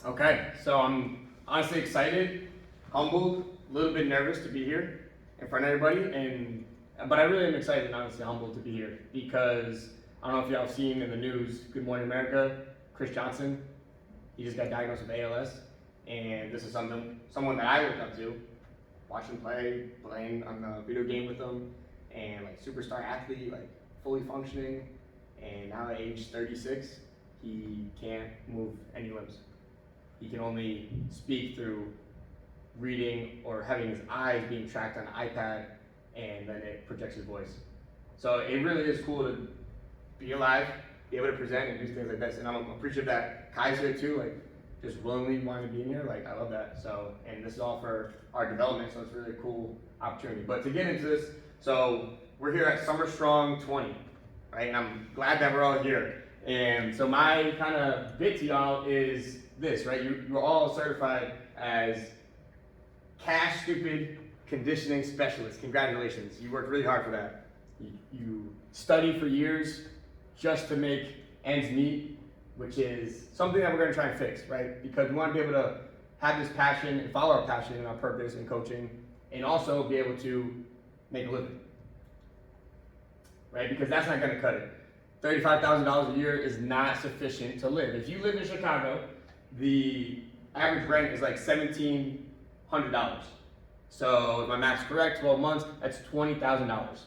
Okay, so I'm honestly excited, humbled, a little bit nervous to be here in front of everybody, but I really am excited and honestly humbled to be here because I don't know if y'all have seen in the news, Good Morning America, Chris Johnson, he just got diagnosed with ALS, and this is someone that I looked up to, watch him play, playing on the video game with him, and like superstar athlete, like fully functioning, and now at age 36, he can't move any limbs. He can only speak through reading or having his eyes being tracked on an iPad, and then it projects his voice. So it really is cool to be alive, be able to present and do things like this. And I'm appreciative that Kai's here too, like just willingly wanting to be in here. Like I love that. So, and this is all for our development, so it's really a cool opportunity. But to get into this, so we're here at Summer Strong 20, right? And I'm glad that we're all here. And so my kind of bit to y'all is this, right? You're all certified as cash stupid conditioning specialists. Congratulations. You worked really hard for that. You studied for years just to make ends meet, which is something that we're going to try and fix, right? Because we want to be able to have this passion and follow our passion and our purpose in coaching, and also be able to make a living, right? Because that's not going to cut it. $35,000 a year is not sufficient to live. If you live in Chicago, the average rent is like $1,700. So if my math's correct, 12 months, that's $20,000.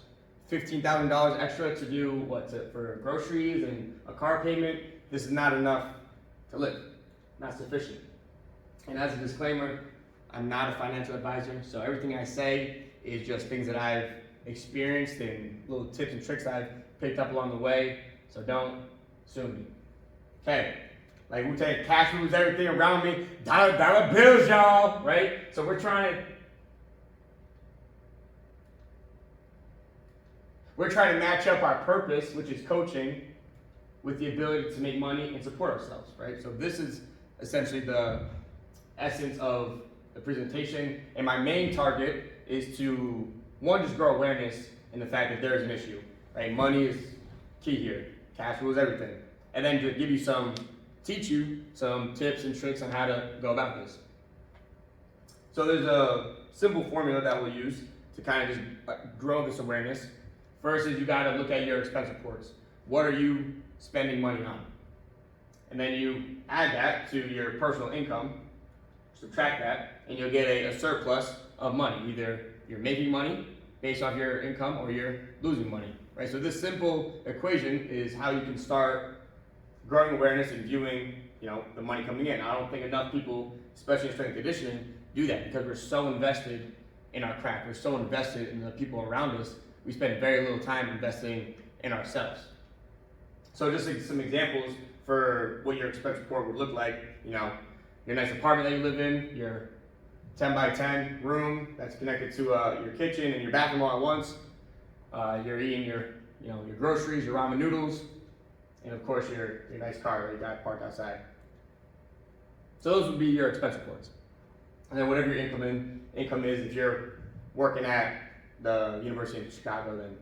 $15,000 extra to do for groceries and a car payment. This is not enough to live, not sufficient. And as a disclaimer, I'm not a financial advisor, so everything I say is just things that I've experienced and little tips and tricks that I've picked up along the way, so don't sue me. Okay, like Wu-Tang, cash rules everything around me, dollar bills, y'all, right? So we're trying to match up our purpose, which is coaching, with the ability to make money and support ourselves, right? So this is essentially the essence of the presentation, and my main target is to, one, just grow awareness in the fact that there is an issue, right? Money is key here. Cash rules everything. And then to teach you some tips and tricks on how to go about this. So there's a simple formula that we'll use to kind of just grow this awareness. First is you got to look at your expense reports. What are you spending money on? And then you add that to your personal income, subtract that, and you'll get a surplus of money. Either you're making money based off your income or you're losing money, right? So this simple equation is how you can start growing awareness and viewing, the money coming in. I don't think enough people, especially in strength and conditioning, do that because we're so invested in our craft. We're so invested in the people around us. We spend very little time investing in ourselves. So just like some examples for what your expense report would look like, your nice apartment that you live in, your 10 by 10 room that's connected to your kitchen and your bathroom all at once. You're eating your groceries, your ramen noodles, and of course your nice car that you got parked outside. So those would be your expense reports. And then whatever your income is, if you're working at the University of Chicago, then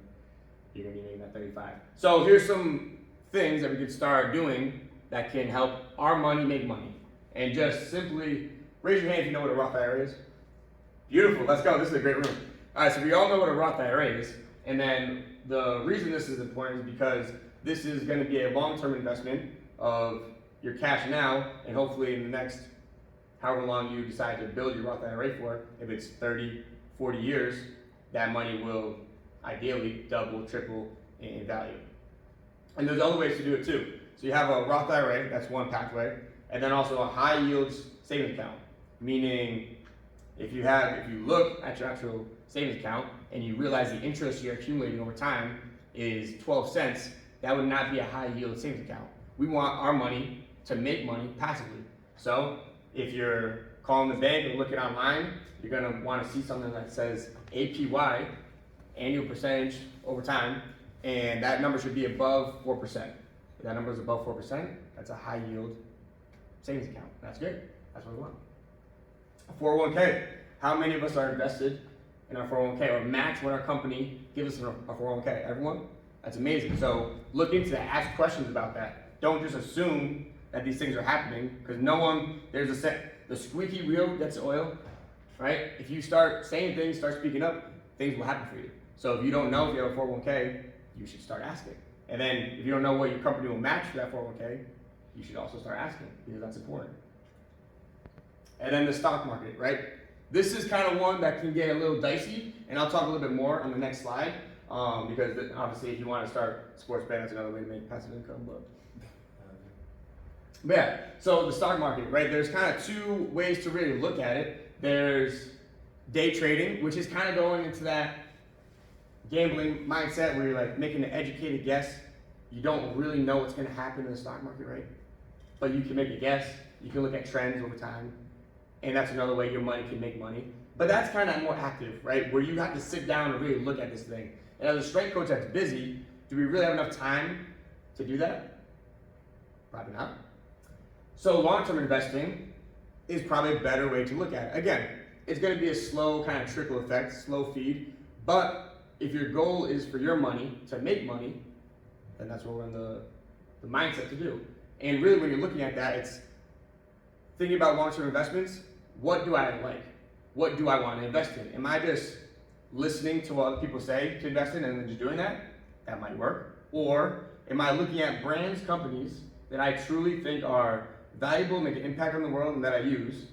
you're gonna be making that 35. So here's some things that we could start doing that can help our money make money. And just simply raise your hand if you know what a Roth IRA is. Beautiful, let's go, this is a great room. All right, so we all know what a Roth IRA is. And then the reason this is important is because this is gonna be a long-term investment of your cash now, and hopefully in the next however long you decide to build your Roth IRA for, if it's 30, 40 years, that money will ideally double, triple in value. And there's other ways to do it too. So you have a Roth IRA, that's one pathway, and then also a high yield savings account. Meaning, if you look at your actual savings account and you realize the interest you're accumulating over time is 12 cents, that would not be a high yield savings account. We want our money to make money passively. So if you're calling the bank and looking online, you're gonna wanna see something that says APY, annual percentage over time, and that number should be above 4%. If that number is above 4%, that's a high yield savings account. That's good, that's what we want. A 401k, how many of us are invested in our 401k or match what our company gives us in our 401k? Everyone? That's amazing. So look into that, ask questions about that. Don't just assume that these things are happening, because no one, the squeaky wheel gets the oil, right? If you start saying things, start speaking up, things will happen for you. So if you don't know if you have a 401k, you should start asking. And then if you don't know what your company will match for that 401k, you should also start asking, because that's important. And then the stock market, right? This is kind of one that can get a little dicey, and I'll talk a little bit more on the next slide, because obviously if you want to start sports betting, that's another way to make passive income. But yeah, so the stock market, right? There's kind of two ways to really look at it. There's day trading, which is kind of going into that gambling mindset where you're like making an educated guess. You don't really know what's going to happen in the stock market, right? But you can make a guess. You can look at trends over time. And that's another way your money can make money. But that's kind of more active, right? Where you have to sit down and really look at this thing. And as a strength coach that's busy, do we really have enough time to do that? Probably not. So long-term investing is probably a better way to look at it. Again, it's going to be a slow kind of trickle effect, slow feed. But if your goal is for your money to make money, then that's what we're in the mindset to do. And really when you're looking at that, it's thinking about long-term investments. What do I like? What do I want to invest in? Am I just listening to what other people say to invest in and then just doing that? That might work. Or am I looking at brands, companies that I truly think are valuable, make an impact on the world, and that I use,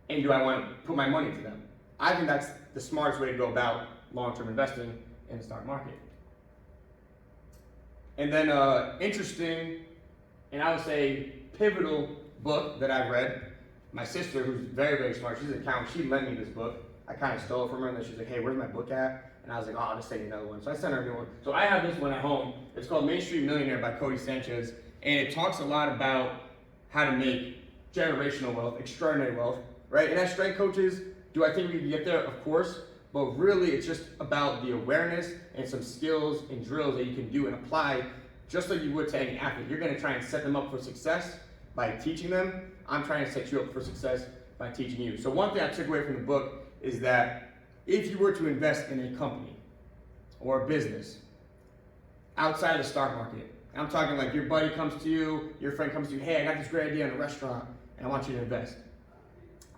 and do I want to put my money into them? I think that's the smartest way to go about long-term investing in the stock market. And then interesting, and I would say pivotal book that I've read. My sister, who's very, very smart, she's an accountant, she lent me this book. I kind of stole it from her, and then she's like, hey, where's my book at? And I was like, oh, I'll just send you another one. So I sent her a new one. So I have this one at home. It's called Main Street Millionaire by Cody Sanchez, and it talks a lot about how to make generational wealth, extraordinary wealth, right? And as strength coaches, do I think we can get there? Of course. But really, it's just about the awareness and some skills and drills that you can do and apply just like you would to any athlete. You're going to try and set them up for success by teaching them. I'm trying to set you up for success by teaching you. So one thing I took away from the book is that if you were to invest in a company or a business outside of the stock market, I'm talking like your buddy comes to you, your friend comes to you, hey, I got this great idea in a restaurant and I want you to invest.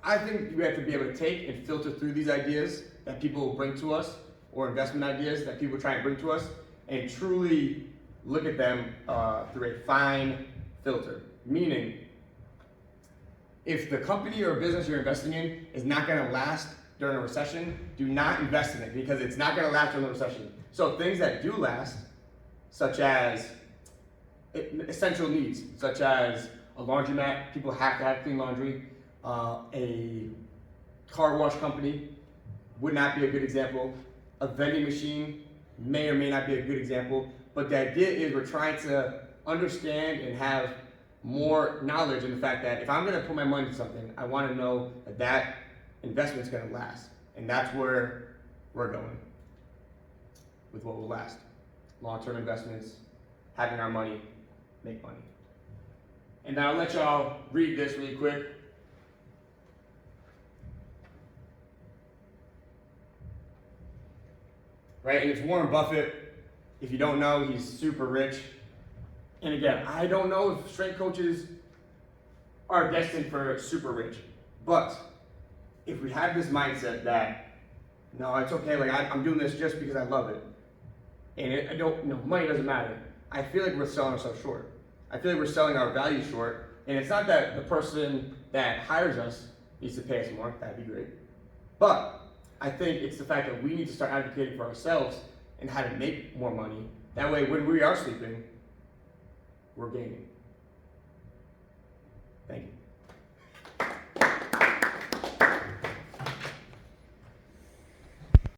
I think you have to be able to take and filter through these ideas that people bring to us, or investment ideas that people try and bring to us, and truly look at them through a fine filter. Meaning, if the company or business you're investing in is not going to last during a recession, do not invest in it, because it's not going to last during the recession. So things that do last, such as essential needs, such as a laundromat, people have to have clean laundry, a car wash company would not be a good example, a vending machine may or may not be a good example, but the idea is we're trying to understand and have more knowledge in the fact that if I'm going to put my money into something, I want to know that that investment's going to last, and that's where we're going with what will last. Long-term investments, having our money make money. And now I'll let y'all read this really quick. Right, and it's Warren Buffett. If you don't know, he's super rich. And again, I don't know if strength coaches are destined for super rich, but if we have this mindset that, no, it's okay, like I'm doing this just because I love it, and money doesn't matter, I feel like we're selling ourselves short. I feel like we're selling our value short, and it's not that the person that hires us needs to pay us more, that'd be great, but I think it's the fact that we need to start advocating for ourselves and how to make more money. That way, when we are sleeping, we're gaining. Thank you.